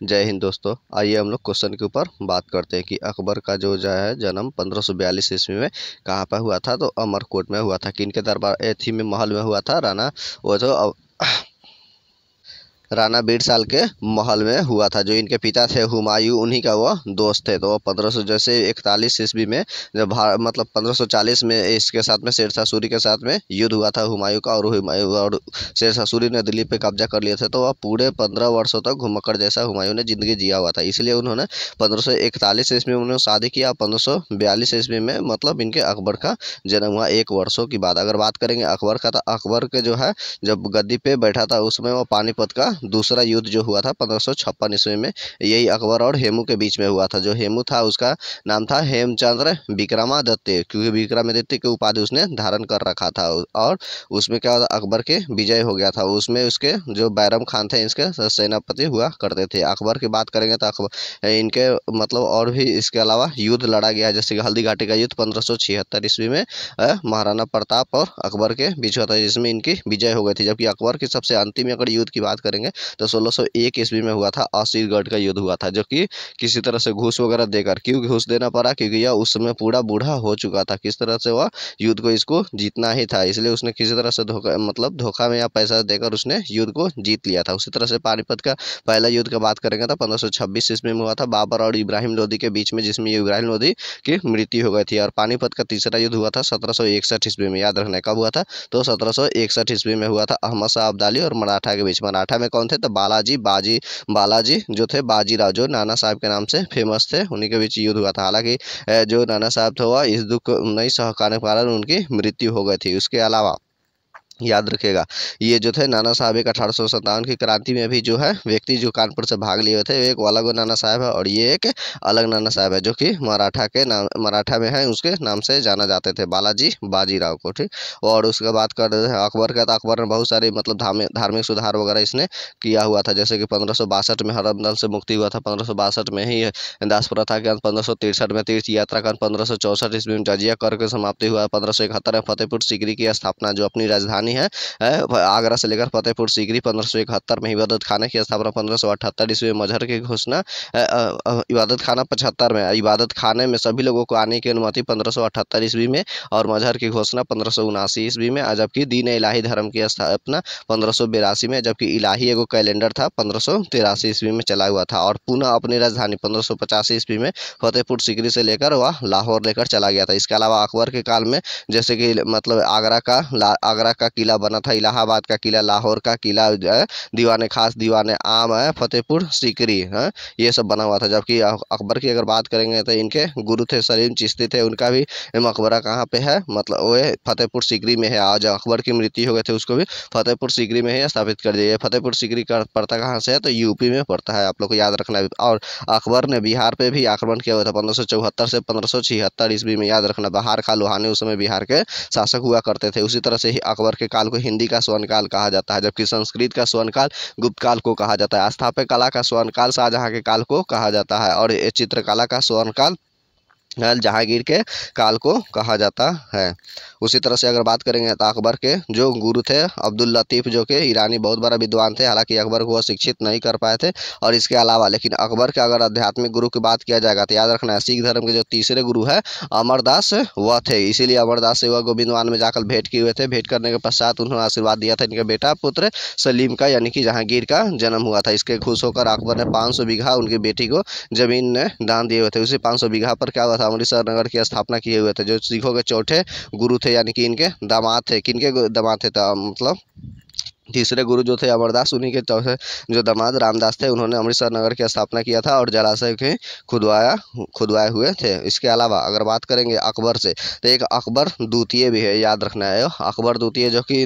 जय हिंद दोस्तों। आइए हम लोग क्वेश्चन के ऊपर बात करते हैं कि अकबर का जो है जन्म 1542 ईस्वी में कहाँ पर हुआ था। तो अमरकोट में हुआ था। किनके दरबार थी में महल में हुआ था। राणा वो जो राणा बीरसाल के महल में हुआ था। जो इनके पिता थे हुमायूं, उन्हीं का वो दोस्त थे। तो 1500 जैसे 41 ईस्वी में जब मतलब 1540 में इसके साथ में शेरशाह सूरी के साथ में युद्ध हुआ था हुमायूं का, और हुमायूं और शेरशाह सूरी ने दिल्ली पे कब्जा कर लिया था। तो वह पूरे 15 वर्षों तक घुमक्कड़ जैसा हुमायूं ने जिंदगी जिया हुआ था। इसलिए उन्होंने 1541 ईस्वी में उन्होंने शादी किया। 1542 ईस्वी में मतलब इनके अकबर का जन्म हुआ 1 वर्षों की बाद। अगर बात करेंगे अकबर का, तो अकबर के जो है जब गद्दी पे बैठा था उसमें वो पानीपत का दूसरा युद्ध जो हुआ था 1556 ईस्वी में, यही अकबर और हेमू के बीच में हुआ था। जो हेमू था उसका नाम था हेमचंद्र विक्रमादित्य, क्योंकि विक्रमादित्य की उपाधि उसने धारण कर रखा था। और उसमें क्या होता, अकबर के विजय हो गया था। उसमें उसके जो बैरम खान थे इसके सेनापति हुआ करते थे। अकबर की बात करेंगे तो अकबर इनके मतलब और भी इसके अलावा युद्ध लड़ा गया है, जैसे कि हल्दी घाटी का युद्ध 1576 ईस्वी में महाराणा प्रताप और अकबर के बीच हुआ था, जिसमें इनकी विजय हो गई थी। जबकि अकबर की सबसे अंतिम अगर युद्ध की बात करेंगे तो 1601 ईस्वी में हुआ था, असीरगढ़ का युद्ध हुआ था, जो कि किसी तरह से घूस वगैरह देकर। क्यों घूस देना पड़ा, क्योंकि यह उस समय पूरा बूढ़ा हो चुका था। किस तरह से वह युद्ध को इसको जीतना ही था, इसलिए उसने किसी तरह से धोखा मतलब धोखा में या पैसा देकर उसने युद्ध को जीत लिया था। उसी तरह से पानीपत का पहला युद्ध का बात करेंगे तो 1526 ईस्वी में हुआ था, बाबर और इब्राहिम लोदी के बीच में, जिसमें इब्राहिम लोदी की मृत्यु हो गई थी। और पानीपत का तीसरा युद्ध हुआ था 1761 ईस्वी में। याद रखना कब हुआ था, तो 1761 ईस्वी में हुआ था अहमद शाह अब्दाली और मराठा के बीच। मराठा में कौन थे, तो बालाजी जो थे बाजीराव, जो नाना साहब के नाम से फेमस थे, उन्हीं के बीच युद्ध हुआ था। हालांकि जो नाना साहब थे वह इस दुख नहीं सह पाने के कारण उनकी मृत्यु हो गई थी। उसके अलावा याद रखिएगा, ये जो थे नाना साहब एक 1857 की क्रांति में भी जो है व्यक्ति जो कानपुर से भाग लिए हुए थे, एक अलग नाना साहब है और ये एक अलग नाना साहब है, जो कि मराठा में है, उसके नाम से जाना जाते थे, बालाजी बाजीराव को। ठीक। और उसके बात कर रहे हैं अकबर का, तो अकबर ने बहुत सारे मतलब धार्मिक सुधार वगैरह इसने किया हुआ था। जैसे कि 1562 में हरमदल से मुक्ति हुआ था, 1562 में ही दास प्रथा के अंत, 1563 में तीर्थ यात्रा का अंत, 1564 ईस्वी में जजिया कर के समाप्ति हुआ, 1571 में फतेहपुर सीकरी की स्थापना, जो अपनी राजधानी है आगरा से लेकर फतेहपुर सीकरी। 1571 में इबादत खाना की स्थापना, 1578 ईस्वी में मजहर की घोषणा, इबादत खाना 75 में, इबादत खाने में सभी लोगों को आने की अनुमति 1578 ईस्वी में, और मजहर की घोषणा 1579 ईस्वी में। जबकि दीन इलाही धर्म की स्थापना 1582 में, जबकि इलाही एगो कैलेंडर था 1583 ईस्वी में चला हुआ था। और पुनः अपनी राजधानी 1585 ईस्वी में फतेहपुर सीकरी से लेकर वह लाहौर लेकर चला गया था। इसके अलावा अकबर के काल में जैसे कि मतलब आगरा का किला बना था, इलाहाबाद का किला, लाहौर का किला, दीवाने खास, दीवाने आम है, फतेहपुर सीकरी है, ये सब बना हुआ था। जबकि अकबर की अगर बात करेंगे तो इनके गुरु थे सलीम चिश्ती थे, उनका भी मकबरा कहाँ पे है, मतलब वो फतेहपुर सीकरी में है। आज अकबर की मृत्यु हो गए थे, उसको भी फतेहपुर सीकरी में ही स्थापित कर दिया। फतेहपुर सीकरी का पड़ता कहाँ से है, तो यूपी में पड़ता है, आप लोग को याद रखना है। और अकबर ने बिहार पे भी आक्रमण किया हुआ था 1574 से 1576 ईस्वी में। याद रखना, बहार खा लोहानी उस समय बिहार के शासक हुआ करते थे। उसी तरह से ही अकबर के काल को हिंदी का स्वर्ण काल कहा जाता है, जबकि संस्कृत का स्वर्ण काल गुप्त काल को कहा जाता है। स्थापत्य कला का स्वर्ण काल शाहजहां के काल को कहा जाता है, और चित्रकला का स्वर्ण काल जहांगीर के काल को कहा जाता है। उसी तरह से अगर बात करेंगे तो अकबर के जो गुरु थे अब्दुल लतीफ़, जो कि ईरानी बहुत बड़ा विद्वान थे, हालांकि अकबर को वह शिक्षित नहीं कर पाए थे। और इसके अलावा लेकिन अकबर के अगर आध्यात्मिक गुरु की बात किया जाएगा तो याद रखना है, सिख धर्म के जो तीसरे गुरु है अमरदास वह थे। इसीलिए अमरदास से वह गोविंदवान में जाकर भेंट किए हुए थे। भेंट करने के पश्चात उन्होंने आशीर्वाद दिया था इनके बेटा पुत्र सलीम का, यानी कि जहांगीर का जन्म हुआ था। इसके खुश होकर अकबर ने 500 बीघा उनकी बेटी को जमीन ने दान दिए हुए थे। उसी 500 बीघा पर क्या हुआ था, अमृतसर नगर की स्थापना किए हुए थे, जो सिखों के चौथे गुरु थे, यानी कि इनके दामाद थे। किनके दामाद थे, तो मतलब तीसरे गुरु जो थे अमरदास, उन्हीं के चौथे जो दामाद रामदास थे, उन्होंने अमृतसर नगर की स्थापना किया था और जलाशय के खुदवाए हुए थे। इसके अलावा अगर बात करेंगे अकबर से, तो एक अकबर द्वितीय भी है, याद रखना है। अकबर द्वितीय जो कि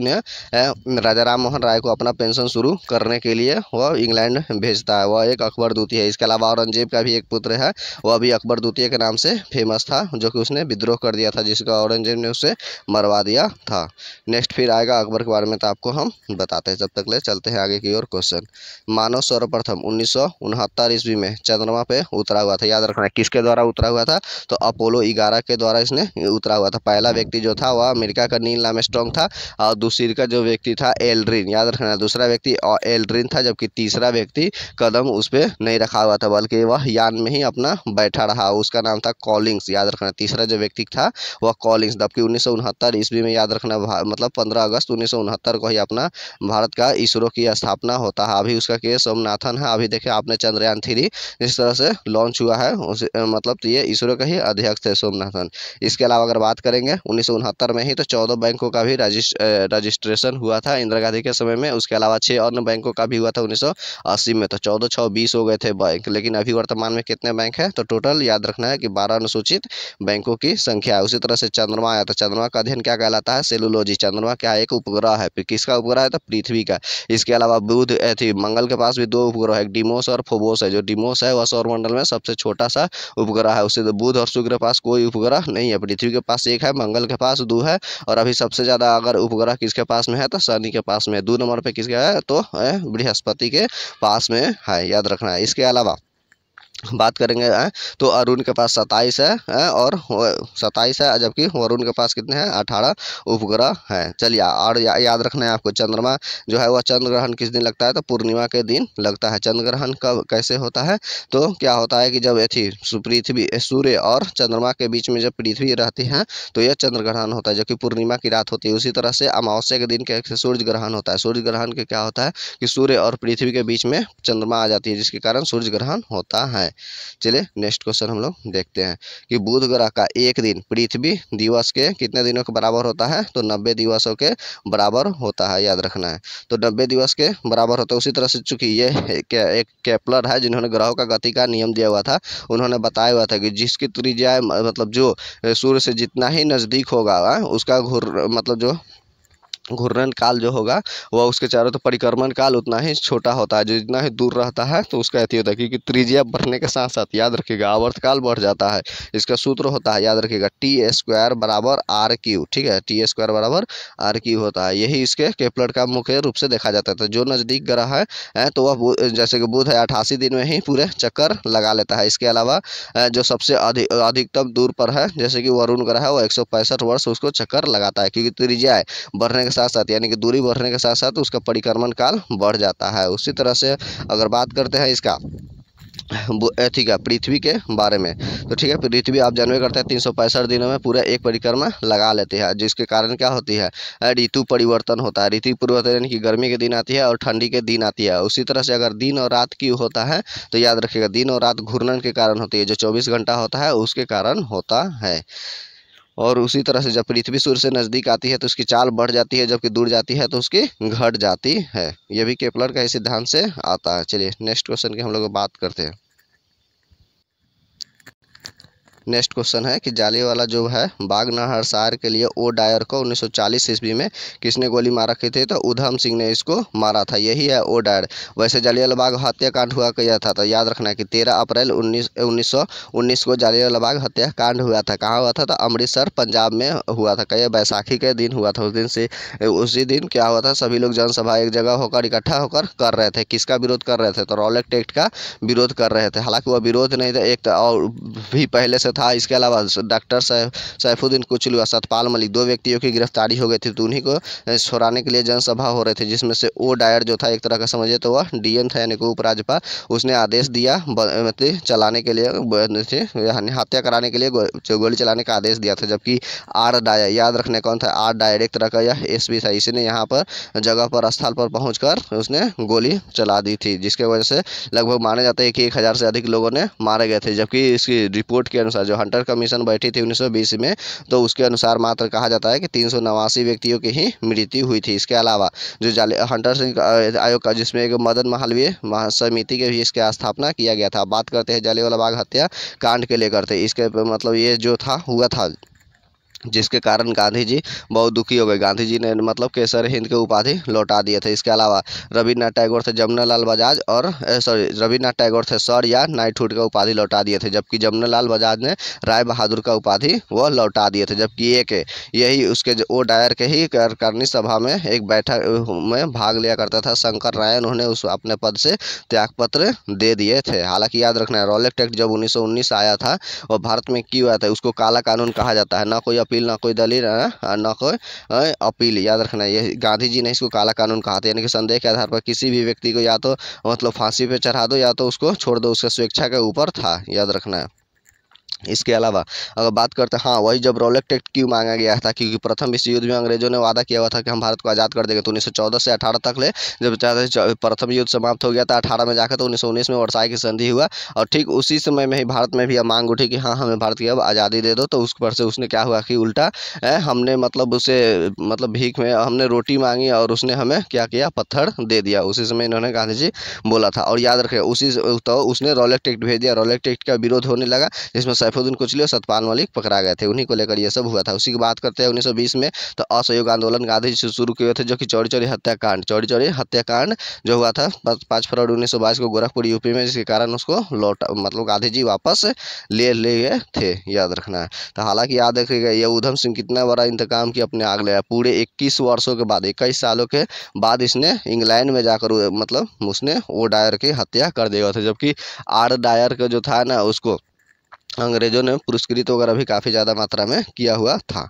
राजा राम मोहन राय को अपना पेंशन शुरू करने के लिए वह इंग्लैंड भेजता है, वह एक अकबर द्वितीय है। इसके अलावा औरंगजेब का भी एक पुत्र है, वह भी अकबर द्वितीय के नाम से फेमस था, जो कि उसने विद्रोह कर दिया था, जिसका औरंगजेब ने उसे मरवा दिया था। नेक्स्ट फिर आएगा अकबर के बारे में, तो आपको हम बताते हैं। जब तक ले चलते हैं आगे की ओर क्वेश्चन। मानव सर्वप्रथम 1969 ईस्वी में चंद्रमा पे उतरा हुआ था। याद रखना है किसके द्वारा उतरा हुआ था, तो अपोलो 11 के द्वारा इसने उतरा हुआ था। पहला व्यक्ति जो था वह अमेरिका का नील आर्मस्ट्रांग था और दूसरी का जो व्यक्ति था एल्ड्रिन। याद रखना दूसरा व्यक्ति एल्ड्रिन था, जबकि तीसरा व्यक्ति कदम उस पर नहीं रखा हुआ था बल्कि वह यान में ही अपना बैठा रहा, उसका नाम था कॉलिंग्स। याद रखना तीसरा जो व्यक्ति था वह कॉलिंग्स। जबकि 1969 ईस्वी में याद रखना मतलब 15 अगस्त 1969 को ही अपना भारत का इसरो की स्थापना होता है। अभी उसका के सोमनाथन है। अभी देखिए आपने चंद्रयान 3 जिस तरह से लॉन्च हुआ है मतलब ये इसरो का ही अध्यक्ष थे सोमनाथन। इसके अलावा अगर बात करेंगे 1969 में ही तो 14 बैंकों का भी रजिस्ट्रेशन हुआ था इंदिरा गांधी के समय में। उसके अलावा 6 अन्य बैंकों का भी हुआ था 1980 में। तो 14 6 20 हो गए थे बैंक। लेकिन अभी वर्तमान में कितने बैंक हैं, तो टोटल याद रखना है कि 12 अनुसूचित बैंकों की संख्या है। उसी तरह से चंद्रमा आया, तो चंद्रमा का अध्ययन क्या कहलाता है, सेलुलॉजी। चंद्रमा क्या है, एक उपग्रह है। किसका उपग्रह है, तो पृथ्वी का। इसके अलावा बुध थी, मंगल के पास भी 2 उपग्रह है, डिमोस और फोबोस है। जो डिमोस है वह सौरमंडल में सबसे छोटा सा उपग्रह है। उससे बुध और शुक्र के पास कोई उपग्रह नहीं है। पृथ्वी के पास 1 है, मंगल के पास 2 है, और अभी सबसे ज्यादा अगर उपग्रह किसके पास में है, तो शनि के पास में 2 नंबर पे किसका है, तो बृहस्पति के पास में है। याद रखना है। इसके अलावा बात करेंगे तो अरुण के पास 27 है और 27 है, जबकि वरुण के पास कितने हैं, 18 उपग्रह हैं। चलिए और याद रखना है आपको, चंद्रमा जो है वह चंद्र ग्रहण किस दिन लगता है, तो पूर्णिमा के दिन लगता है। चंद्र ग्रहण कब कैसे होता है, तो क्या होता है कि जब थी पृथ्वी सूर्य और चंद्रमा के बीच में जब पृथ्वी रहती है तो यह चंद्र ग्रहण होता है, जो कि पूर्णिमा की रात होती है। उसी तरह से अमावस्या के दिन क्या सूर्य ग्रहण होता है। सूर्य ग्रहण के क्या होता है कि सूर्य और पृथ्वी के बीच में चंद्रमा आ जाती है, जिसके कारण सूर्य ग्रहण होता है। चलिए नेक्स्ट क्वेश्चन हम लोग देखते हैं कि बुध ग्रह का एक दिन पृथ्वी दिवस के कितने दिनों के बराबर होता है, तो 90 दिवसों के बराबर होता है। याद रखना है, तो 90 दिवस के बराबर होता है। उसी तरह से चूंकि ये एक केपलर है जिन्होंने ग्रहों का गति का नियम दिया हुआ था, उन्होंने बताया हुआ था कि जिसकी त्रिज्या मतलब जो सूर्य से जितना ही नजदीक होगा उसका मतलब जो घूर्णन काल जो होगा वह उसके चारों तो परिक्रमण काल उतना ही छोटा होता है। जो जितना ही दूर रहता है तो उसका अति होता है, क्योंकि त्रिज्या बढ़ने के साथ साथ याद रखिएगा आवर्तकाल बढ़ जाता है। इसका सूत्र होता है, याद रखिएगा, T² बराबर RQ। ठीक है, T² बराबर RQ होता है। यही इसके केपलर का मुख्य रूप से देखा जाता है। तो जो नज़दीक ग्रह है तो वह जैसे कि बुध है 88 दिन में ही पूरे चक्कर लगा लेता है। इसके अलावा जो सबसे अधिकतम दूर पर है जैसे कि वरुण ग्रह है वो 165 वर्ष उसको चक्कर लगाता है, क्योंकि त्रिज्या बढ़ने के साथ साथ यानी कि दूरी बढ़ने के साथ साथ उसका परिक्रमण काल बढ़ जाता है। उसी तरह से अगर बात करते हैं इसका ठीक है पृथ्वी के बारे में, तो ठीक है पृथ्वी आप जानवे करते हैं 365 दिनों में पूरा एक परिक्रमा लगा लेते हैं, जिसके कारण क्या होती है, ऋतु परिवर्तन होता है। ऋतु परिवर्तन यानी कि गर्मी के दिन आती है और ठंडी के दिन आती है। उसी तरह से अगर दिन और रात की होता है तो याद रखिएगा दिन और रात घूर्णन के कारण होती है। जो 24 घंटा होता है उसके कारण होता है। और उसी तरह से जब पृथ्वी सूर्य से नज़दीक आती है तो उसकी चाल बढ़ जाती है, जबकि दूर जाती है तो उसकी घट जाती है। यह भी केपलर का ही सिद्धांत से आता है। चलिए नेक्स्ट क्वेश्चन की हम लोग बात करते हैं। नेक्स्ट क्वेश्चन है कि जालियांवाला जो है बाग नरसार के लिए ओ डायर को 1940 ईस्वी में किसने गोली मार रखी थी, तो उधम सिंह ने इसको मारा था। यही है ओ डायर। वैसे जालियांवाला बाग हत्याकांड हुआ किया था, तो याद रखना है कि 13 अप्रैल 1919 को जालियांवाला बाग हत्याकांड हुआ था। कहाँ हुआ था, तो अमृतसर पंजाब में हुआ था। कई बैसाखी के दिन हुआ था। उसी दिन क्या हुआ था, सभी लोग जनसभा एक जगह होकर इकट्ठा होकर कर रहे थे। किसका विरोध कर रहे थे, तो रॉलेट एक्ट का विरोध कर रहे थे। हालांकि वह विरोध नहीं था, एक और भी पहले से था। इसके अलावा डॉक्टर सैफुद्दीन कुचलू, सतपाल मलिक, 2 व्यक्तियों की गिरफ्तारी हो गई थी, तो उन्हीं को छुड़ाने के लिए जनसभा हो रहे थे, जिसमें से ओ डायर जो था एक तरह का समझे तो वह डीएम था यानी कि उपराज्यपाल। उसने आदेश दिया मतलब चलाने के लिए हत्या कराने के लिए गोली चलाने का आदेश दिया था। जबकि आर डायर, याद रखने कौन था, आर डायर एक तरह का यह एसपी था। इसी ने यहाँ पर जगह पर स्थल पर पहुँचकर उसने गोली चला दी थी, जिसके वजह से लगभग माने जाते हैं कि 1000 से अधिक लोगों ने मारे गए थे। जबकि इसकी रिपोर्ट के अनुसार जो हंटर कमीशन बैठी थी 1920 में, तो उसके अनुसार मात्र कहा जाता है कि 389 व्यक्तियों की ही मृत्यु हुई थी। इसके अलावा जो हंटर सिंह आयोग का जिसमें एक मदन मालवीय समिति के भी इसकी स्थापना किया गया था। बात करते हैं जालियांवाला बाग हत्या कांड के लेकर थे। इसके मतलब ये जो था हुआ था जिसके कारण गांधी जी बहुत दुखी हो गए। गांधी जी ने मतलब केसर हिंद के उपाधि लौटा दिए थे। इसके अलावा रविन्द्रनाथ टैगोर थे जमनालाल बजाज और रविन्द्रनाथ टैगोर थे सर या नाइटहुड का उपाधि लौटा दिए थे, जबकि जमनालाल बजाज ने राय बहादुर का उपाधि वह लौटा दिए थे। जबकि एक यही उसके वो डायर के ही करनी सभा में एक बैठक में भाग लिया करता था शंकर राय, उन्होंने उस अपने पद से त्यागपत्र दे दिए थे। हालांकि याद रखना है रॉलेट एक्ट जब 1919 आया था और भारत में क्यों आया था, उसको काला कानून कहा जाता है। ना कोई अपील, ना कोई दलील, ना कोई अपील। याद रखना है ये गांधी जी ने इसको काला कानून कहा था, यानी कि संदेह के आधार पर किसी भी व्यक्ति को या तो मतलब फांसी पे चढ़ा दो या तो उसको छोड़ दो, उसका स्वेच्छा के ऊपर था। याद रखना है। इसके अलावा अगर बात करते हैं, हाँ वही जब रॉलेट एक्ट क्यों मांगा गया था, क्योंकि प्रथम विश्व युद्ध में अंग्रेजों ने वादा किया हुआ था कि हम भारत को आज़ाद कर देंगे। तो 1914 से 18 तक ले जब प्रथम युद्ध समाप्त हो गया था 18 में जाकर, तो 1919 में वर्साई की संधि हुआ और ठीक उसी समय में ही भारत में भी अब मांग उठी कि हाँ हमें भारत की अब आज़ादी दे दो। तो उस पर से उसने क्या हुआ कि उल्टा हमने मतलब उसे मतलब भीख में हमने रोटी मांगी और उसने हमें क्या किया, पत्थर दे दिया। उसी समय इन्होंने गांधी जी बोला था। और याद रखें उसी तो उसने रॉलेट एक्ट भेज दिया। रॉलेट एक्ट का विरोध होने लगा जिसमें सैफुद्दीन कोचली और सतपाल मलिक पकड़ा गए थे, उन्हीं को लेकर ये सब हुआ था। उसी की बात करते हैं 1920 में तो असहयोग आंदोलन गांधी जी शुरू किए थे, जो कि चौरी चौरी हत्याकांड जो हुआ था 5 फरवरी 1922 को गोरखपुर यूपी में, जिसके कारण उसको लौटा मतलब गांधी जी वापस ले गए थे। याद रखना है। तो हालांकि याद रखिएगा ये उधम सिंह कितना बड़ा इंतकाम की अपने आग ले पूरे 21 वर्षों के बाद 21 सालों के बाद इसने इंग्लैंड में जाकर मतलब उसने वो डायर की हत्या कर दिया था, जबकि आर डायर का जो था ना उसको अंग्रेजों ने पुरस्कृत वगैरह भी काफ़ी ज़्यादा मात्रा में किया हुआ था।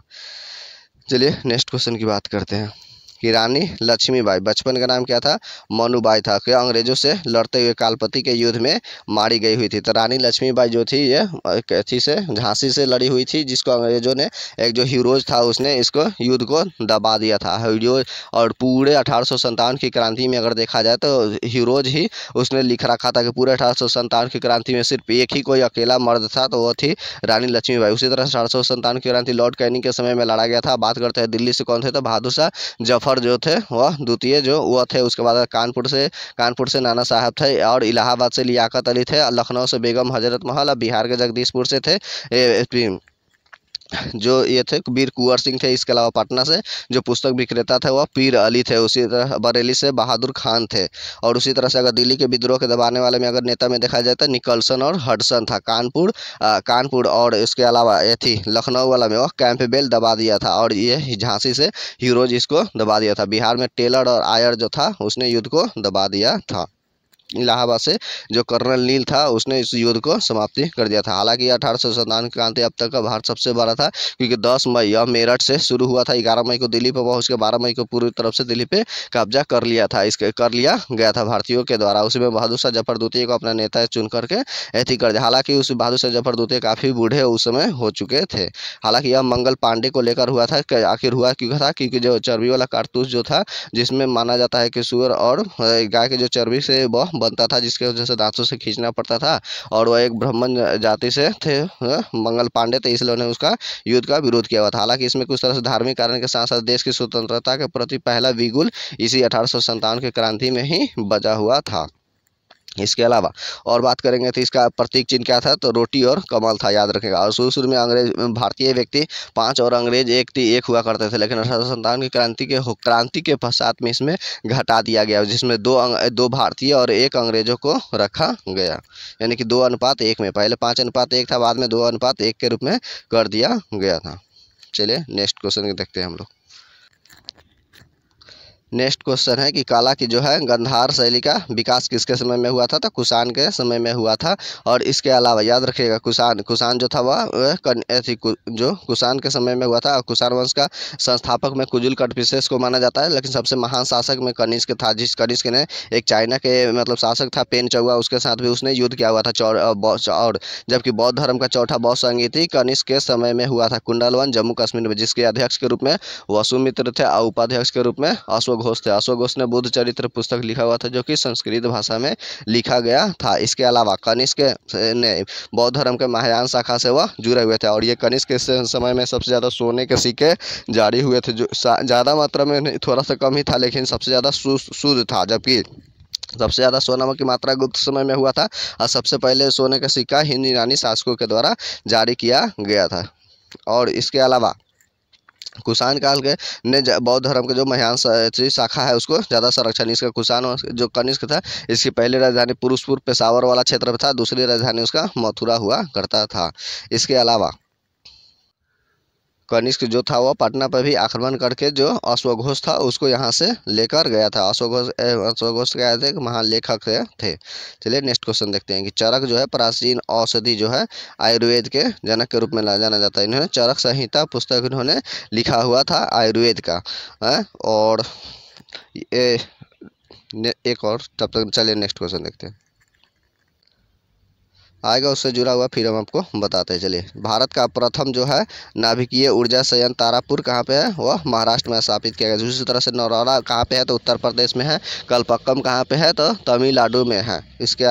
चलिए नेक्स्ट क्वेश्चन की बात करते हैं कि रानी लक्ष्मीबाई बचपन का नाम क्या था, मनुबाई था, कि अंग्रेजों से लड़ते हुए कालपति के युद्ध में मारी गई हुई थी। तो रानी लक्ष्मीबाई जो थी ये थी से झांसी से लड़ी हुई थी, जिसको अंग्रेजों ने एक जो हीरोज था उसने इसको युद्ध को दबा दिया था। हीरोज और पूरे 1857 की क्रांति में अगर देखा जाए तो हीरोज ही उसने लिख रखा था कि पूरे 1857 की क्रांति में सिर्फ एक ही कोई अकेला मर्द था, तो वो थी रानी लक्ष्मीबाई। उसी तरह 1857 की क्रांति लॉर्ड कैनिंग के समय में लड़ा गया था। बात करते हैं दिल्ली से कौन थे, तो बहादुर शाह जफर जो थे वह द्वितीय जो वह थे। उसके बाद कानपुर से नाना साहब थे और इलाहाबाद से लियाकत अली थे, लखनऊ से बेगम हजरत महल, और बिहार के जगदीशपुर से थे जो ये थे वीर कुंवर सिंह थे। इसके अलावा पटना से जो पुस्तक विक्रेता थे वह पीर अली थे। उसी तरह बरेली से बहादुर खान थे। और उसी तरह से अगर दिल्ली के विद्रोह के दबाने वाले में अगर नेता में देखा जाए तो निकलसन और हडसन था। कानपुर और इसके अलावा ये थी लखनऊ वाला में वह कैंपबेल दबा दिया था, और ये झांसी से हीरोज इसको दबा दिया था। बिहार में टेलर और आयर जो था उसने युद्ध को दबा दिया था। इलाहाबाद से जो कर्नल नील था उसने इस युद्ध को समाप्ति कर दिया था। हालांकि 1857 की क्रांति अब तक का भारत सबसे बड़ा था, क्योंकि 10 मई यह मेरठ से शुरू हुआ था, 11 मई को दिल्ली पर पहुंच के 12 मई को पूरी तरफ से दिल्ली पे कब्जा कर लिया गया था भारतीयों के द्वारा। उसी में बहादुर शाह जफर द्वितीय को अपना नेता चुन करके ऐथी कर दिया। हालांकि उस बहादुर शाह जफर द्वितीय काफ़ी बूढ़े उस समय हो चुके थे। हालांकि यह मंगल पांडे को लेकर हुआ था। आखिर हुआ क्यों था, क्योंकि जो चर्बी वाला कारतूस जो था जिसमें माना जाता है कि सुअर और गाय के जो चर्बी से वह बनता था, जिसके वजह से दांतों से खींचना पड़ता था, और वह एक ब्राह्मण जाति से थे मंगल पांडे, तो इसलिए उन्होंने उसका युद्ध का विरोध किया हुआ था। हालांकि इसमें कुछ तरह से धार्मिक कारण के साथ साथ देश की स्वतंत्रता के प्रति पहला बिगुल इसी 1857 की क्रांति में ही बजा हुआ था। इसके अलावा और बात करेंगे तो इसका प्रतीक चिन्ह क्या था, तो रोटी और कमल था। याद रखेगा। और शुरू में अंग्रेज भारतीय व्यक्ति 5 और अंग्रेज एक हुआ करते थे, लेकिन 1857 की क्रांति के पश्चात में इसमें घटा दिया गया, जिसमें दो भारतीय और 1 अंग्रेजों को रखा गया, यानी कि 2:1 में। पहले 5:1 था, बाद में 2:1 के रूप में कर दिया गया था। चलिए नेक्स्ट क्वेश्चन देखते हैं हम लोग। नेक्स्ट क्वेश्चन है कि कला की जो है गंधार शैली का विकास किसके समय में हुआ था, तो कुषाण के समय में हुआ था। और इसके अलावा याद रखिएगा कुषाण जो था वह जो कुषाण के समय में हुआ था। कुषाण वंश का संस्थापक में कुजुल कटपिसेस को माना जाता है, लेकिन सबसे महान शासक में कनिष्क था, जिस कनिष्क ने एक चाइना के मतलब शासक था पेन चौवा, उसके साथ भी उसने युद्ध किया हुआ था। और जबकि बौद्ध धर्म का चौथा बौद्ध संघ थी कनिष्क के समय में हुआ था कुंडलवन जम्मू कश्मीर में, जिसके अध्यक्ष के रूप में वसुमित्र थे और उपाध्यक्ष के रूप में अश्वघोष थे। अश्वघोष ने बुद्ध चरित्र पुस्तक लिखा हुआ था, जो कि संस्कृत भाषा में लिखा गया था। इसके अलावा कनिष्क ने बौद्ध धर्म के महायान शाखा से वह जुड़े हुए थे, और ये कनिष्क के समय में सबसे ज़्यादा सोने के सिक्के जारी हुए थे, जो ज़्यादा मात्रा में थोड़ा सा कम ही था, लेकिन सबसे ज़्यादा शुद्ध था। जबकि सबसे ज़्यादा सोना की मात्रा गुप्त समय में हुआ था, और सबसे पहले सोने का सिक्का हिंद यूनानी शासकों के द्वारा जारी किया गया था। और इसके अलावा कुषाण काल के ने बौद्ध धर्म के जो महायान शाखा है उसको ज़्यादा संरक्षण, इसका कुषाण जो कनिष्क था इसकी पहली राजधानी पुरुषपुर पेशावर वाला क्षेत्र में था, दूसरी राजधानी उसका मथुरा हुआ करता था। इसके अलावा कनिष्क जो था वह पटना पर भी आक्रमण करके जो अश्वघोष था उसको यहाँ से लेकर गया था। अश्वघोष क्या थे, महान लेखक थे। चलिए नेक्स्ट क्वेश्चन देखते हैं कि चरक जो है प्राचीन औषधि जो है आयुर्वेद के जनक के रूप में जाना जाता है। इन्होंने चरक संहिता पुस्तक इन्होंने लिखा हुआ था आयुर्वेद का है। और एक और तब तक चलिए नेक्स्ट क्वेश्चन देखते हैं, आएगा उससे जुड़ा हुआ फिर हम आपको बताते हैं। चलिए भारत का प्रथम जो है नाभिकीय ऊर्जा संयंत्र तारापुर कहाँ पे है, वह महाराष्ट्र में स्थापित किया गया। उसी तरह से नौराला कहाँ पे है तो उत्तर प्रदेश में है। कलपक्कम कहाँ पे है तो तमिलनाडु में है। इसके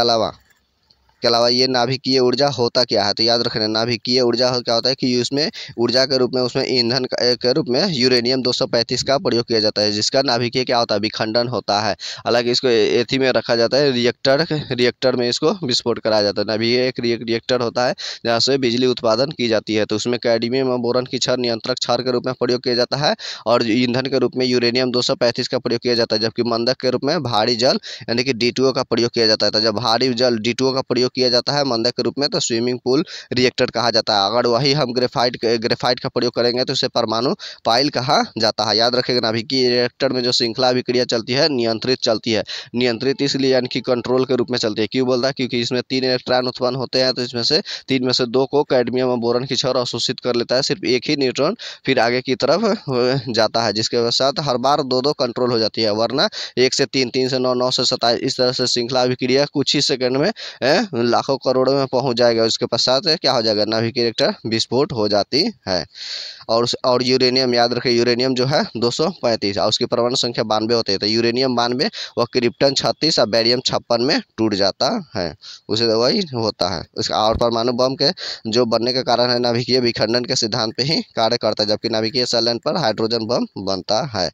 अलावा ये नाभिकीय ऊर्जा होता क्या है, तो याद रखना नाभिकीय ऊर्जा क्या होता है कि उसमें ऊर्जा के रूप में उसमें ईंधन के रूप में यूरेनियम 235 का प्रयोग किया जाता है, जिसका नाभिकीय क्या होता है विखंडन होता है। हालांकि इसको एथी में रखा जाता है, रिएक्टर में इसको विस्फोट कराया जाता है। नाभिकीय एक रिएक्टर होता है जहाँ से बिजली उत्पादन की जाती है, तो उसमें कैडमियम और बोरॉन की क्षार नियंत्रक क्षार के रूप में प्रयोग किया जाता है और ईंधन के रूप में यूरेनियम 235 का प्रयोग किया जाता है। जबकि मंदक के रूप में भारी जल यानी कि D2O का प्रयोग किया जाता है। तो जब भारी जल D2O का प्रयोग किया जाता है मंदक के रूप में तो स्विमिंग पूल रिएक्टर कहा जाता है। अगर वही हम ग्रेफाइट का प्रयोग करेंगे तो उसे परमाणु पाइल कहा जाता है। याद रखेगा नाभिकीय रिएक्टर में जो श्रृंखला अभिक्रिया चलती है नियंत्रित चलती है। नियंत्रित इसलिए यानी कि कंट्रोल के रूप में चलती है। क्यों बोलता है, क्योंकि इसमें 3 इलेक्ट्रॉन उत्पन्न होते हैं, तो इसमें से 3 में से 2 को कैडमियम और बोरॉन की क्षार अवशोषित कर लेता है, सिर्फ एक ही न्यूट्रॉन फिर आगे की तरफ जाता है, जिसके साथ हर बार 2-2 कंट्रोल हो जाती है। वरना 1 से 3, 3 से 9, 9 से 27 इस तरह से श्रृंखला अभिक्रिया कुछ ही सेकंड में लाखों करोड़ों में पहुंच जाएगा। उसके पश्चात क्या हो जाएगा नाभिकीय रिएक्टर विस्फोट हो जाती है। और यूरेनियम याद रखें, यूरेनियम जो है 235 और उसकी परमाणु संख्या 92 होती है। तो यूरेनियम 92 व क्रिप्टन 36 और बेरियम 56 में टूट जाता है, उसे वही होता है उसका। और परमाणु बम के जो बनने का कारण है नाभिकीय विखंडन के सिद्धांत पे ही कार्य करता है, जबकि नाभिकीय संलयन पर हाइड्रोजन बम बनता है।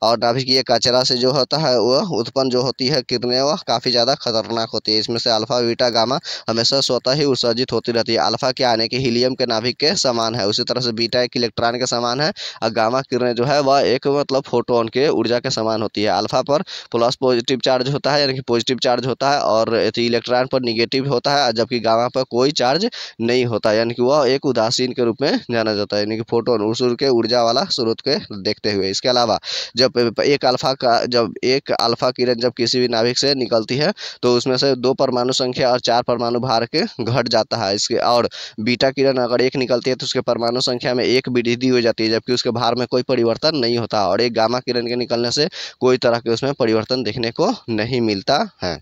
और नाभिकीय कचरा से जो होता है वह उत्पन्न जो होती है किरणें वह काफ़ी ज़्यादा खतरनाक होती है। इसमें से अल्फा बीटा गामा हमेशा स्वतः ही उत्सर्जित होती रहती है। अल्फा क्या आने के हीलियम के नाभिक के समान है, उसी तरह से बीटा एक इलेक्ट्रॉन के समान है और गामा किरणें जो है वह एक मतलब फोटोन के ऊर्जा के समान होती है। अल्फा पर प्लस पॉजिटिव चार्ज होता है यानी कि पॉजिटिव चार्ज होता है और इलेक्ट्रॉन पर निगेटिव होता है, जबकि गामा पर कोई चार्ज नहीं होता यानी कि वह एक उदासीन के रूप में जाना जाता है, यानी कि फोटोन उस के ऊर्जा वाला स्रोत के देखते हुए। इसके अलावा जब एक अल्फा किरण जब किसी भी नाभिक से निकलती है तो उसमें से 2 परमाणु संख्या और 4 परमाणु भार के घट जाता है। इसके और बीटा किरण अगर 1 निकलती है तो उसके परमाणु संख्या में 1 वृद्धि हो जाती है, जबकि उसके भार में कोई परिवर्तन नहीं होता। और एक गामा किरण के निकलने से कोई तरह के उसमें परिवर्तन देखने को नहीं मिलता है।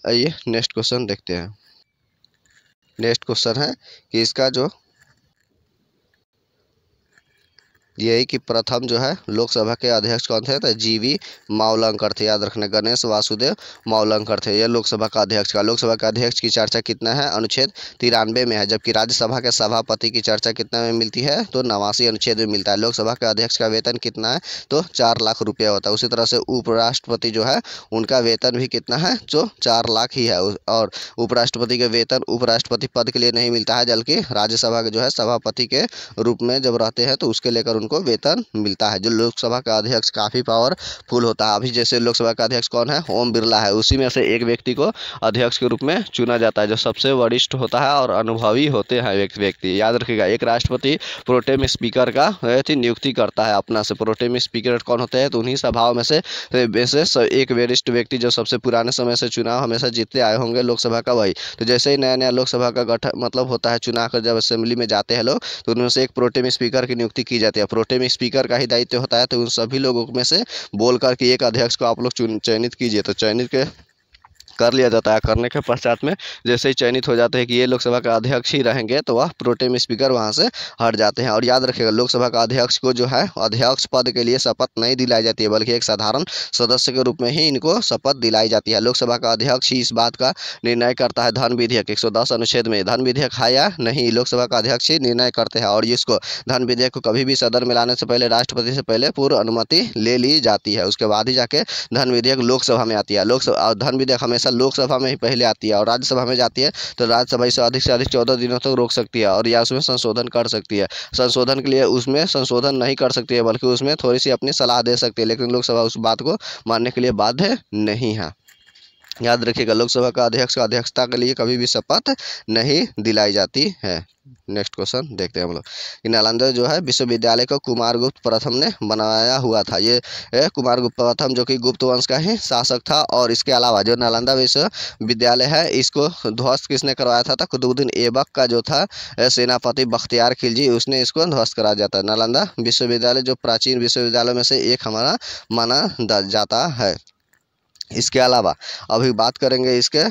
आइए नेक्स्ट क्वेश्चन देखते हैं। नेक्स्ट क्वेश्चन है कि इसका जो यही कि प्रथम जो है लोकसभा के अध्यक्ष कौन थे, तो GV मावलंकर थे। याद रखना गणेश वासुदेव मावलंकर थे ये लोकसभा का अध्यक्ष का। लोकसभा का अध्यक्ष की चर्चा कितना है, अनुच्छेद 93 में है, जबकि राज्यसभा के सभापति की चर्चा कितना में मिलती है तो 89 अनुच्छेद में मिलता है। लोकसभा के अध्यक्ष का वेतन कितना है तो 4 लाख रुपया होता है। उसी तरह से उपराष्ट्रपति जो है उनका वेतन भी कितना है जो 4 लाख ही है। और उपराष्ट्रपति के वेतन उपराष्ट्रपति पद के लिए नहीं मिलता है, बल्कि राज्यसभा के जो है सभापति के रूप में जब रहते हैं तो उसके लेकर को वेतन मिलता है। जो लोकसभा का अध्यक्ष काफ़ी पावरफुल होता है। अभी जैसे लोकसभा का अध्यक्ष कौन है, ओम बिरला है, उसी में से एक व्यक्ति को अध्यक्ष के रूप में चुना जाता है जो सबसे वरिष्ठ होता है और अनुभवी होते हैं व्यक्ति। याद रखिएगा एक राष्ट्रपति प्रोटेम स्पीकर का नियुक्ति करता है अपना से। प्रोटेम स्पीकर कौन होते हैं तो उन्हीं सभाओं में से एक वरिष्ठ व्यक्ति जो सबसे पुराने समय से चुनाव हमेशा जीतते आए होंगे लोकसभा का वही। तो जैसे ही नया नया लोकसभा का गठन मतलब होता है चुनाव कर जब असेंबली में जाते हैं लोग तो उनमें से एक प्रोटेम स्पीकर की नियुक्ति की जाती है। प्रोटेम स्पीकर का ही दायित्व होता है, तो उन सभी लोगों में से बोलकर कि एक अध्यक्ष को आप लोग चयनित कीजिए, तो चयनित के कर लिया जाता है। करने के पश्चात में जैसे ही चयनित हो जाते हैं कि ये लोकसभा का अध्यक्ष ही रहेंगे तो वह प्रोटेम स्पीकर वहां से हट जाते हैं। और याद रखिएगा लोकसभा का अध्यक्ष को जो है अध्यक्ष पद के लिए शपथ नहीं दिलाई जाती है, बल्कि एक साधारण सदस्य के रूप में ही इनको शपथ दिलाई जाती है। लोकसभा का अध्यक्ष ही इस बात का निर्णय करता है धन विधेयक 110 अनुच्छेद में धन विधेयक है या नहीं, लोकसभा का अध्यक्ष ही निर्णय करते हैं। और इसको धन विधेयक को कभी भी सदन में लाने से पहले राष्ट्रपति से पहले पूर्व अनुमति ले ली जाती है, उसके बाद ही जाके धन विधेयक लोकसभा में आती है। लोकसभा धन विधेयक हमेशा हमेशा लोकसभा में ही पहले आती है और राज्यसभा में जाती है तो राज्यसभा इसे अधिक से अधिक 14 दिनों तक रोक सकती है और या उसमें संशोधन कर सकती है। संशोधन के लिए उसमें संशोधन नहीं कर सकती है बल्कि उसमें थोड़ी सी अपनी सलाह दे सकती है, लेकिन लोकसभा उस बात को मानने के लिए बाध्य नहीं है। याद रखिएगा, लोकसभा का अध्यक्ष का अध्यक्षता के लिए कभी भी शपथ नहीं दिलाई जाती है। नेक्स्ट क्वेश्चन देखते हैं हम लोग कि नालंदा जो है विश्वविद्यालय को कुमारगुप्त प्रथम ने बनाया हुआ था। ये कुमारगुप्त प्रथम जो कि गुप्त वंश का ही शासक था। और इसके अलावा जो नालंदा विश्वविद्यालय है इसको ध्वस्त किसने करवाया था? कुतुबुद्दीन ऐबक का जो था सेनापति बख्तियार खिलजी, उसने इसको ध्वस्त करा जाता है। नालंदा विश्वविद्यालय जो प्राचीन विश्वविद्यालयों में से एक हमारा माना जाता है। इसके अलावा अभी बात करेंगे इसके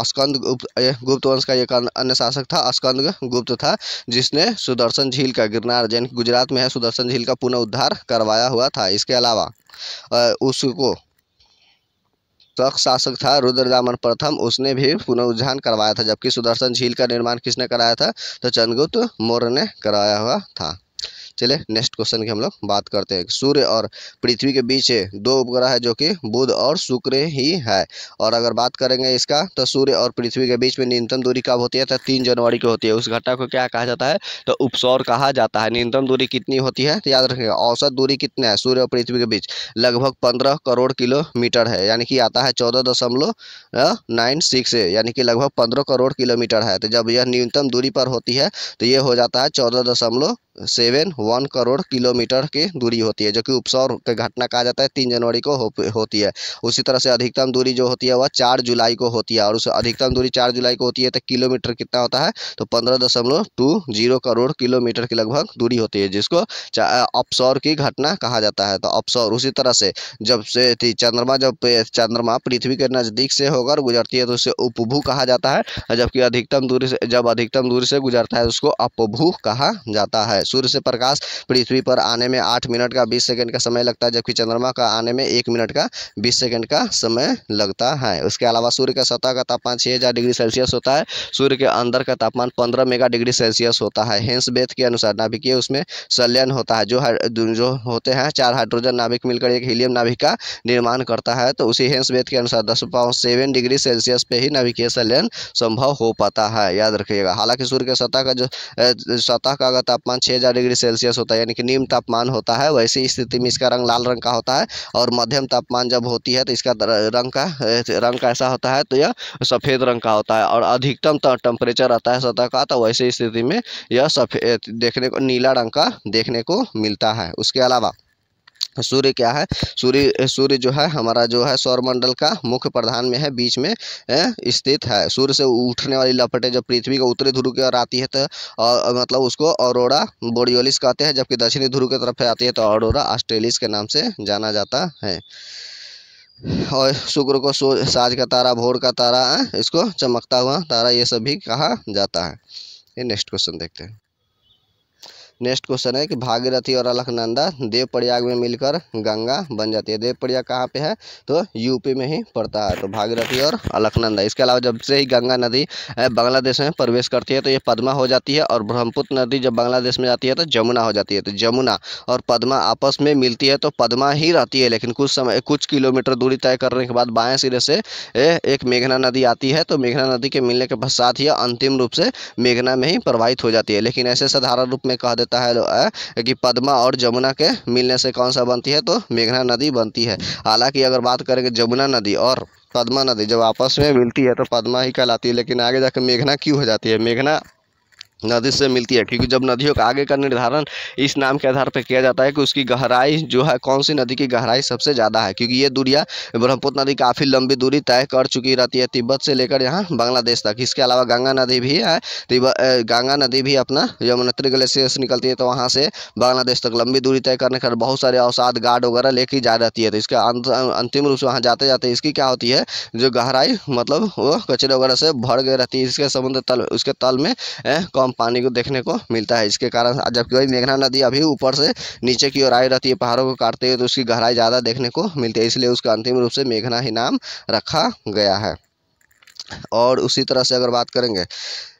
स्कंद गुप्त वंश का एक अन्य शासक था, स्कंद गुप्त था, जिसने सुदर्शन झील का, गिरनार यानी गुजरात में है, सुदर्शन झील का पुनः उद्धार करवाया हुआ था। इसके अलावा उसको शक शासक था रुद्रदामन प्रथम, उसने भी पुनरुद्धार करवाया था। जबकि सुदर्शन झील का निर्माण किसने कराया था? तो चंद्रगुप्त मौर्य ने कराया हुआ था। चलिए नेक्स्ट क्वेश्चन की हम लोग बात करते हैं। सूर्य और पृथ्वी के बीच दो उपग्रह है जो कि बुध और शुक्र ही है। और अगर बात करेंगे इसका तो सूर्य और पृथ्वी के बीच में न्यूनतम दूरी कब होती है? तो 3 जनवरी को होती है। उस घटना को क्या कहा जाता है? तो उपसौर कहा जाता है। न्यूनतम दूरी कितनी होती है? तो याद रखिएगा, औसत दूरी कितना है सूर्य और पृथ्वी के बीच? लगभग 15 करोड़ किलोमीटर है, यानी कि आता है 14.96 यानी कि लगभग 15 करोड़ किलोमीटर है। तो जब यह न्यूनतम दूरी पर होती है तो ये हो जाता है 14.71 करोड़ किलोमीटर की दूरी होती है, जो कि उपसौर की घटना कहा जाता है 3 जनवरी को होती है। उसी तरह से अधिकतम दूरी जो होती है वह 4 जुलाई को होती है। और उस अधिकतम दूरी 4 जुलाई को होती है तो किलोमीटर कितना होता है? तो 15.20 करोड़ किलोमीटर की लगभग दूरी होती है, जिसको अपसौर की घटना कहा जाता है। तो अपसौर उसी तरह से जब चंद्रमा पृथ्वी के नज़दीक से होकर गुजरती है तो उसे उपभू कहा जाता है। जबकि अधिकतम दूरी से गुजरता है उसको अपभू कहा जाता है। सूर्य से प्रकाश पृथ्वी पर आने में 8 मिनट का 20 सेकंड का समय लगता है, जबकि चंद्रमा का आने में 1 मिनट का 20 सेकंड का समय लगता है। उसके अलावा सूर्य का सतह का तापमान 6000 डिग्री सेल्सियस होता है। सूर्य के अंदर का तापमान 15 मेगा डिग्री सेल्सियस होता है। हेंसबेथ के अनुसार नाभिकीय उसमें संलयन होता है। जो होते हैं 4 हाइड्रोजन नाभिक मिलकर एक हीलियम नाभिक का निर्माण करता है। तो उसी हेंसबेथ के अनुसार 10.7 डिग्री सेल्सियस पे ही नाभिकीय संलयन संभव हो पाता है। याद रखिएगा, हालांकि सूर्य के सतह का अगर तापमान 6000 डिग्री सेल्सियस होता है यानी कि निम्न तापमान होता है, वैसी स्थिति में इसका रंग लाल रंग का होता है। और मध्यम तापमान जब होती है तो इसका रंग कैसा होता है? तो यह सफ़ेद रंग का होता है। और अधिकतम टेम्परेचर आता है सतह का, तो वैसी स्थिति में यह सफ़ेद देखने को, नीला रंग का देखने को मिलता है। उसके अलावा सूर्य क्या है? सूर्य जो है हमारा जो है सौरमंडल का मुख्य प्रधान में है, बीच में स्थित है। सूर्य से उठने वाली लपटें जब पृथ्वी के उत्तरी ध्रुव की ओर आती है तो मतलब उसको ऑरोरा बोरियोलिस कहते हैं, जबकि दक्षिणी ध्रुव की तरफ आती है तो ऑरोरा ऑस्ट्रेलिस के नाम से जाना जाता है। और शुक्र को साँझ का तारा, भोर का तारा, इसको चमकता हुआ तारा, ये सब भी कहा जाता है। ये नेक्स्ट क्वेश्चन देखते हैं। नेक्स्ट क्वेश्चन है कि भागीरथी और अलकनंदा देवप्रयाग में मिलकर गंगा बन जाती है। देवप्रयाग कहाँ पे है? तो यूपी में ही पड़ता है। तो भागीरथी और अलकनंदा। इसके अलावा जब से ही गंगा नदी बांग्लादेश में प्रवेश करती है तो ये पद्मा हो जाती है। और ब्रह्मपुत्र नदी जब बांग्लादेश में जाती है तो जमुना हो जाती है। तो जमुना और पद्मा आपस में मिलती है तो पद्मा ही रहती है, लेकिन कुछ किलोमीटर दूरी तय करने के बाद बाएं सिरे से एक मेघना नदी आती है। तो मेघना नदी के मिलने के पश्चात ही अंतिम रूप से मेघना में ही प्रवाहित हो जाती है। लेकिन ऐसे साधारण रूप में कह देता है कि पद्मा और जमुना के मिलने से कौन सा बनती है? तो मेघना नदी बनती है। हालांकि अगर बात करेंगे जमुना नदी और पद्मा नदी जब आपस में मिलती है तो पद्मा ही कहलाती है, लेकिन आगे जाकर मेघना क्यों हो जाती है? मेघना नदी से मिलती है क्योंकि जब नदियों का आगे का निर्धारण इस नाम के आधार पर किया जाता है कि उसकी गहराई जो है, कौन सी नदी की गहराई सबसे ज़्यादा है, क्योंकि ये दूरियाँ ब्रह्मपुत्र नदी काफ़ी लंबी दूरी तय कर चुकी रहती है, तिब्बत से लेकर यहाँ बांग्लादेश तक। इसके अलावा गंगा नदी भी है। गंगा नदी भी अपना यमुनोत्री ग्लेशियर से निकलती है तो वहाँ से बांग्लादेश तक लंबी दूरी तय करने का बहुत सारे अवसाद गार्ड वगैरह लेके जा रहती है। तो इसके अंतिम रूप से वहाँ जाते जाते इसकी क्या होती है, जो गहराई मतलब वो कचरे वगैरह से भर गई रहती है। इसके समुद्र तल, उसके तल में कम पानी को देखने को मिलता है। इसके कारण जबकि वही मेघना नदी अभी ऊपर से नीचे की ओर आई रहती है पहाड़ों को काटते हुए, तो उसकी गहराई ज़्यादा देखने को मिलती है, इसलिए उसका अंतिम रूप से मेघना ही नाम रखा गया है। और उसी तरह से अगर बात करेंगे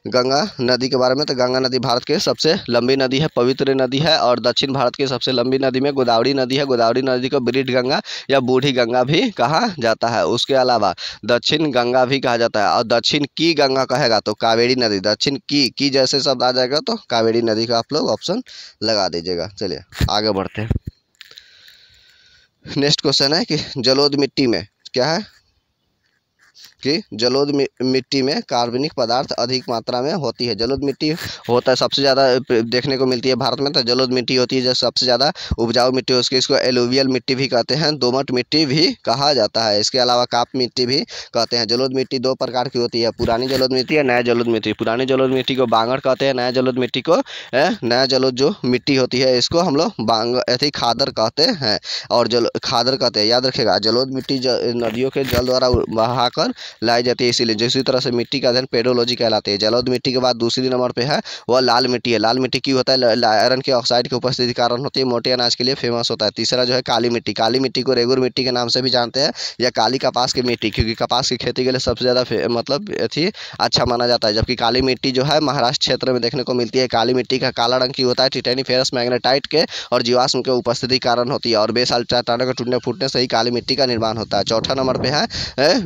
गंगा नदी के बारे में, तो गंगा नदी भारत की सबसे लंबी नदी है, पवित्र नदी है। और दक्षिण भारत की सबसे लंबी नदी में गोदावरी नदी है। गोदावरी नदी को ब्रीड गंगा या बूढ़ी गंगा भी कहा जाता है। उसके अलावा दक्षिण गंगा भी कहा जाता है। और दक्षिण की गंगा कहेगा तो कावेरी नदी, दक्षिण की जैसे शब्द आ जाएगा तो कावेरी नदी का आप लोग ऑप्शन लगा दीजिएगा। चलिए आगे बढ़ते हैं। नेक्स्ट क्वेश्चन है कि जलोढ़ मिट्टी में क्या है कि जलोढ़ मिट्टी में कार्बनिक पदार्थ अधिक मात्रा में होती है। जलोढ़ मिट्टी होता है सबसे ज़्यादा देखने को मिलती है भारत में, तो जलोढ़ मिट्टी होती है जो सबसे ज़्यादा उपजाऊ मिट्टी है उसकी, इसको एलुवियल मिट्टी भी कहते हैं, दोमट मिट्टी भी कहा जाता है। इसके अलावा काप मिट्टी भी कहते हैं। जलोढ़ मिट्टी दो प्रकार की होती है, पुरानी जलोढ़ मिट्टी या नया जलोढ़ मिट्टी। पुरानी जलोढ़ मिट्टी को बांगड़ कहते हैं, नया जलोढ़ मिट्टी को नया जलोढ़ जो मिट्टी होती है इसको हम लोग खादर कहते हैं और खादर कहते हैं। याद रखिएगा, जलोढ़ मिट्टी नदियों के जल द्वारा बहाकर लाई जाती है, इसीलिए जिस तरह से मिट्टी का अध्ययन पेडोलॉजी कहलाती है। जलोढ़ मिट्टी के बाद दूसरी नंबर पे है वह लाल मिट्टी है। लाल मिट्टी की होता है, आयरन के ऑक्साइड की उपस्थिति के कारण होती है, मोटे अनाज के लिए फेमस होता है। तीसरा जो है काली मिट्टी। काली मिट्टी को रेगुर मिट्टी के नाम से भी जानते हैं या काली कपास की मिट्टी, क्योंकि कपास की खेती के लिए सबसे ज़्यादा मतलब अथी अच्छा माना जाता है। जबकि काली मिट्टी जो है महाराष्ट्र क्षेत्र में देखने को मिलती है। काली मिट्टी का काला रंग की होता है, टिटेनी फेरस मैग्नेटाइट के और जीवाश्म के उपस्थिति के कारण होती है और बेसाल चट्टानों के टूटने फूटने से ही काली मिट्टी का निर्माण होता है। चौथा नंबर पे है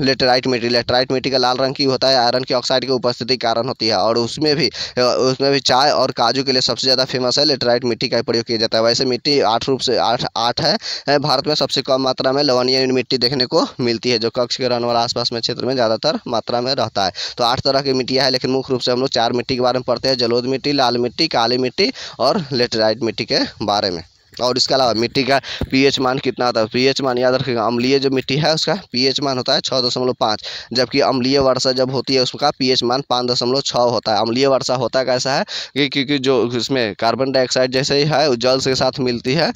लेटेराइट मिट्टी। लेटेराइट मिट्टी का लाल रंग की होता है, आयरन के ऑक्साइड की उपस्थिति के कारण होती है और उसमें भी चाय और काजू के लिए सबसे ज़्यादा फेमस है लेटेराइट मिट्टी का प्रयोग किया जाता है। वैसे मिट्टी आठ है भारत में सबसे कम मात्रा में लवणीय मिट्टी देखने को मिलती है जो कक्ष के रहने वाला आसपास में क्षेत्र में ज़्यादातर मात्रा में रहता है। तो 8 तरह की मिट्टियाँ है, लेकिन मुख्य रूप से हम लोग 4 मिट्टी के बारे में पढ़ते हैं, जलोढ़ मिट्टी, लाल मिट्टी, काली मिट्टी और लेटेराइट मिट्टी के बारे में। और इसके अलावा मिट्टी का पीएच मान कितना होता है, पीएच मान याद रखिएगा, अम्लीय जो मिट्टी है उसका पीएच मान होता है 6.5, जबकि अम्लीय वर्षा जब होती है उसका पीएच मान 5.6 होता है। अम्लीय वर्षा होता कैसा है कि क्योंकि जो इसमें कार्बन डाइऑक्साइड जैसे ही है जल के साथ मिलती है,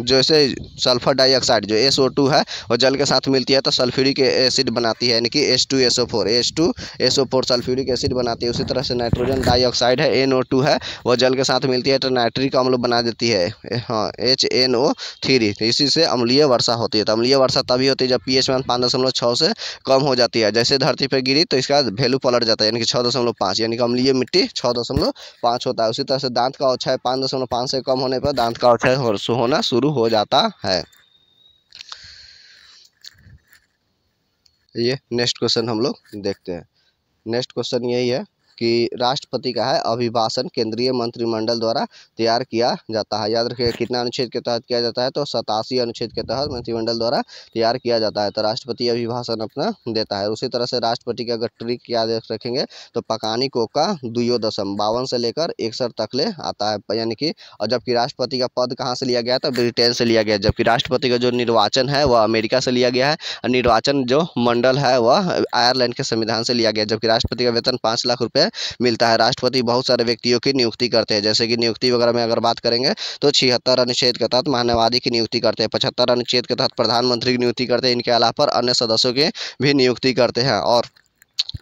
जैसे सल्फर डाइऑक्साइड जो SO2 है वो जल के साथ मिलती है तो सल्फ्यूरिक एसिड बनाती है, यानी कि H2SO4 सल्फ्यूरिक एसिड बनाती है। उसी तरह से नाइट्रोजन डाइऑक्साइड है NO2 है वो जल के साथ मिलती है तो नाइट्रिक अम्ल बना देती है, हाँ HNO3। तो इसी से अम्लीय वर्षा होती है। तो अम्लीय वर्षा तभी होती है जब पीएच मान 5.6 से कम हो जाती है। जैसे धरती पर गिरी तो इसका वैल्यू पलट जाता है, यानी कि 6.5, यानी कि अम्लीय मिट्टी 6.5 होता है। उसी तरह से दांत का औछाय 5.5 से कम होने पर दांत का औछाय होना शुरू हो जाता है। ये नेक्स्ट क्वेश्चन हम लोग देखते हैं। नेक्स्ट क्वेश्चन यही है कि राष्ट्रपति का है अभिभाषण केंद्रीय मंत्रिमंडल द्वारा तैयार किया जाता है। याद रखिएगा कितना अनुच्छेद के तहत किया जाता है, तो 87 अनुच्छेद के तहत मंत्रिमंडल द्वारा तैयार किया जाता है। तो राष्ट्रपति अभिभाषण अपना देता है। उसी तरह से राष्ट्रपति का अगर ट्रिक क्या रखेंगे तो पकानी कोका 2.52 से लेकर 61 तक ले आता है, यानी कि। और जबकि राष्ट्रपति का पद कहाँ से लिया गया तो ब्रिटेन से लिया गया, जबकि राष्ट्रपति का जो निर्वाचन है वह अमेरिका से लिया गया है और निर्वाचन जो मंडल है वह आयरलैंड के संविधान से लिया गया। जबकि राष्ट्रपति का वेतन 5 लाख रुपये मिलता है। राष्ट्रपति बहुत सारे व्यक्तियों की नियुक्ति करते हैं, जैसे कि नियुक्ति वगैरह में अगर बात करेंगे तो 76 अनुच्छेद के तहत मानवाधिकार की नियुक्ति करते हैं, 75 अनुच्छेद के तहत प्रधानमंत्री की नियुक्ति करते हैं। इनके अलावा पर अन्य सदस्यों की भी नियुक्ति करते हैं और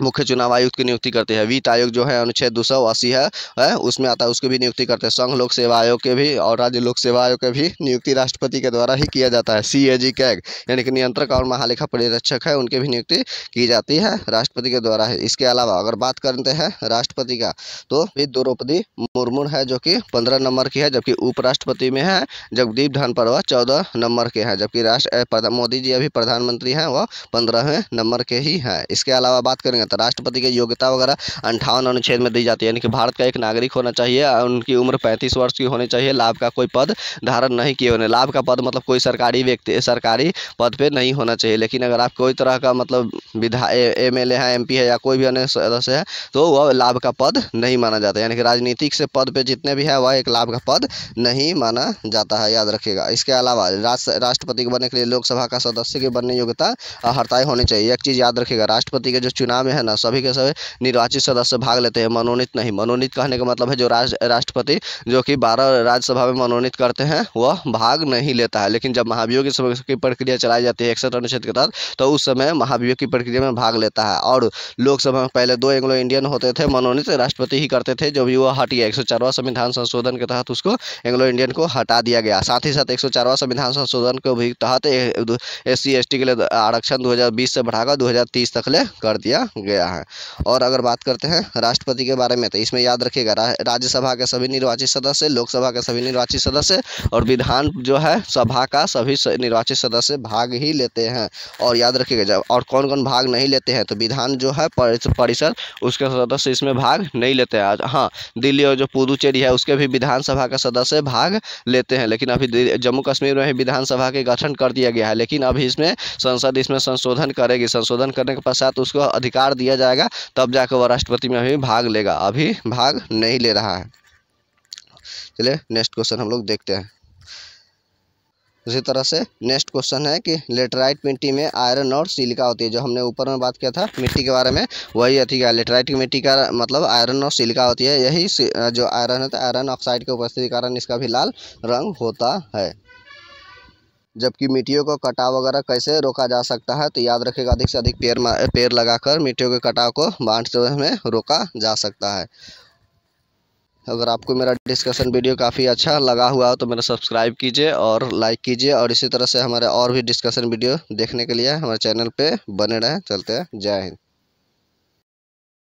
मुख्य चुनाव आयुक्त की नियुक्ति करते हैं। वित्त आयोग जो है अनुच्छेद 280 है उसमें आता है, उसकी भी नियुक्ति करते हैं। संघ लोक सेवा आयोग के भी और राज्य लोक सेवा आयोग के भी नियुक्ति राष्ट्रपति के द्वारा ही किया जाता है। CAG कैग यानी कि नियंत्रक और महालेखा परीक्षक है, उनके भी नियुक्ति की जाती है राष्ट्रपति के द्वारा है। इसके अलावा अगर बात करते हैं राष्ट्रपति का तो द्रौपदी मुर्मू है जो कि 15 नंबर की है, जबकि उपराष्ट्रपति में है जगदीप धनखड़ वह 14 नंबर के हैं, जबकि मोदी जी अभी प्रधानमंत्री हैं वह 15वें नंबर के ही हैं। इसके अलावा बात करेंगे तो राष्ट्रपति की योग्यता वगैरह 58 अनुच्छेद में दी जाती है, यानी कि भारत का एक नागरिक होना चाहिए, उनकी उम्र 35 वर्ष की होनी चाहिए, लाभ का कोई पद धारण नहीं किए होने। लाभ का पद मतलब कोई सरकारी व्यक्ति सरकारी पद पे नहीं होना चाहिए, लेकिन अगर आप कोई तरह का मतलब MLA है, MP है या कोई भी अन्य सदस्य है तो वह लाभ का पद नहीं माना जाता, यानी कि राजनीतिक से पद पे जितने भी है वह एक लाभ का पद नहीं माना जाता है, याद रखिएगा। इसके अलावा राष्ट्रपति के बनने के लिए लोकसभा का सदस्य के बनने योग्यता अर्हताएं होनी चाहिए। एक चीज़ याद रखिएगा, राष्ट्रपति के जो चुनाव में है हैं ना, सभी के सभी निर्वाचित सदस्य भाग लेते हैं, मनोनीत नहीं। मनोनीत कहने का मतलब है जो राष्ट्रपति जो कि 12 राज्यसभा में मनोनीत करते हैं वह भाग नहीं लेता है। लेकिन जब महाभियोग की प्रक्रिया चलाई जाती है 61 अनुच्छेद के तहत, तो उस समय महाभियोग की प्रक्रिया में भाग लेता है। और लोकसभा में पहले 2 एंग्लो इंडियन होते थे, मनोनीत राष्ट्रपति ही करते थे, जो भी वो हट गया 104वां संविधान संशोधन के तहत उसको एंग्लो इंडियन को हटा दिया गया। साथ ही साथ 104वां संविधान संशोधन के भी तहत SC ST के लिए आरक्षण 2020 से बढ़ाकर 2030 तक ले कर दिया गया है। और अगर बात करते हैं राष्ट्रपति के बारे में, तो इसमें याद रखिएगा राज्यसभा के सभी निर्वाचित सदस्य, लोकसभा के सभी निर्वाचित सदस्य और विधान जो है सभा का सभी निर्वाचित सदस्य भाग ही लेते हैं। और याद रखिएगा जब और कौन कौन भाग नहीं लेते हैं, तो विधान जो है परिषद उसके सदस्य इसमें भाग नहीं लेते हैं। हाँ, दिल्ली और जो पुदुचेरी है उसके भी विधानसभा के सदस्य भाग लेते हैं, लेकिन अभी जम्मू कश्मीर में भी विधानसभा के गठन कर दिया गया है, लेकिन अभी इसमें संसद इसमें संशोधन करेगी। संशोधन करने के पश्चात उसको अधिकार दिया जाएगा, तब जाकर वह राष्ट्रपति में भी भाग लेगा, अभी भाग नहीं ले रहा है। चलिए नेक्स्ट क्वेश्चन हम लोग देखते हैं। इसी तरह से नेक्स्ट क्वेश्चन है कि लेटराइट मिट्टी में आयरन और सिलिका होती है। जो हमने ऊपर में बात किया था मिट्टी के बारे में, वही अथी का लेटराइट की मिट्टी का मतलब आयरन और सिलिका होती है। यही जो आयरन है तो आयरन ऑक्साइड की उपस्थिति के कारण इसका भी लाल रंग होता है। जबकि मिट्टियों को कटाव वगैरह कैसे रोका जा सकता है, तो याद रखिएगा अधिक से अधिक पेड़ लगाकर मिट्टियों के कटाव को बांटते में रोका जा सकता है। अगर आपको मेरा डिस्कशन वीडियो काफ़ी अच्छा लगा हुआ हो तो मेरा सब्सक्राइब कीजिए और लाइक कीजिए, और इसी तरह से हमारे और भी डिस्कशन वीडियो देखने के लिए हमारे चैनल पे बने रहें। चलते हैं, जय हिंद।